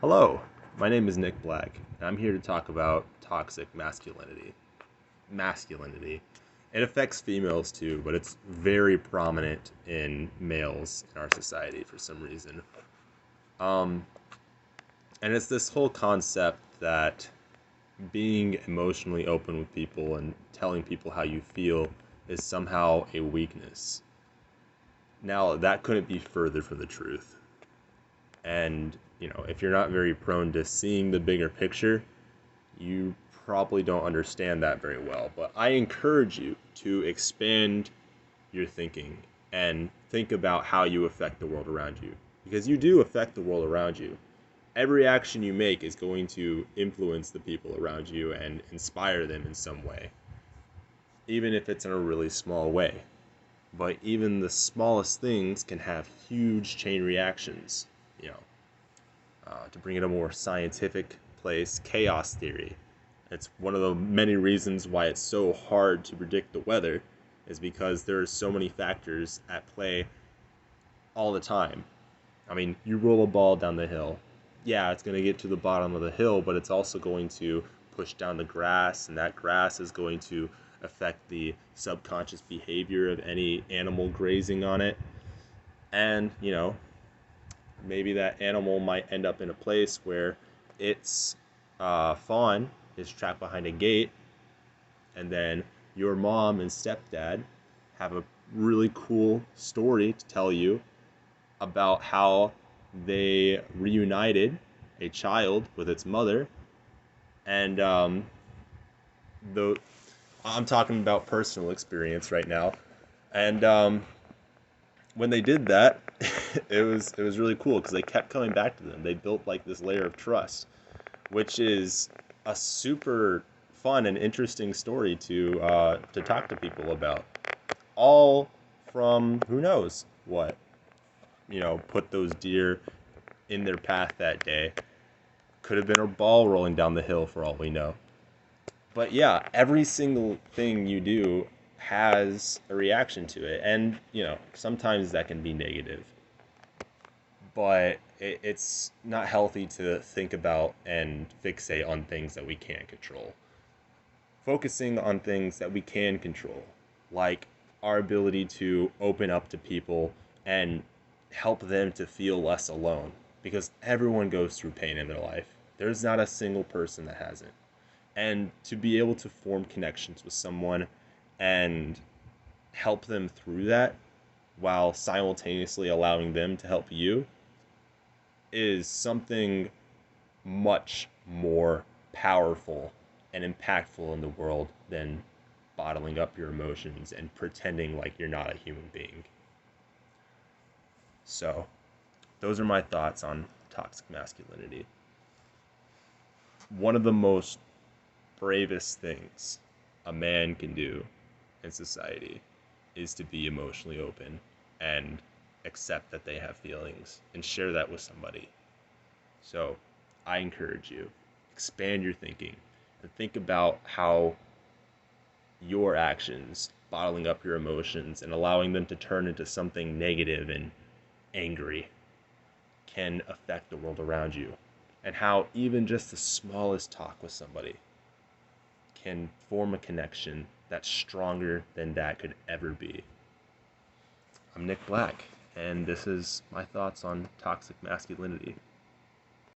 Hello, my name is Nick Black, and I'm here to talk about toxic masculinity. Masculinity. It affects females too, but it's very prominent in males in our society for some reason. Um, and it's this whole concept that being emotionally open with people and telling people how you feel is somehow a weakness. Now, that couldn't be further from the truth. And, if you're not very prone to seeing the bigger picture, you probably don't understand that very well. But I encourage you to expand your thinking and think about how you affect the world around you. Because you do affect the world around you. Every action you make is going to influence the people around you and inspire them in some way, even if it's in a really small way. But even the smallest things can have huge chain reactions. You know, to bring it a more scientific place, chaos theory. It's one of the many reasons why it's so hard to predict the weather, is because there are so many factors at play all the time. I mean, you roll a ball down the hill. Yeah, it's going to get to the bottom of the hill, but it's also going to push down the grass, and that grass is going to affect the subconscious behavior of any animal grazing on it. And, maybe that animal might end up in a place where its fawn is trapped behind a gate, and then your mom and stepdad have a really cool story to tell you about how they reunited a child with its mother. And the I'm talking about personal experience right now. And when they did that, it was really cool because they kept coming back to them. They built like this layer of trust, which is a super fun and interesting story to talk to people about. All from who knows what, put those deer in their path that day. Could have been a ball rolling down the hill for all we know. But yeah, every single thing you do has a reaction to it, and sometimes that can be negative, but it's not healthy to think about and fixate on things that we can't control. Focusing on things that we can control, like our ability to open up to people and help them to feel less alone, because everyone goes through pain in their life. There's not a single person that hasn't. And to be able to form connections with someone and help them through that while simultaneously allowing them to help you is something much more powerful and impactful in the world than bottling up your emotions and pretending like you're not a human being. So, those are my thoughts on toxic masculinity. One of the most bravest things a man can do in society is to be emotionally open and accept that they have feelings and share that with somebody. So I encourage you, expand your thinking and think about how your actions, bottling up your emotions and allowing them to turn into something negative and angry, can affect the world around you. And how even just the smallest talk with somebody can form a connection that's stronger than that could ever be. I'm Nick Black, and this is my thoughts on toxic masculinity.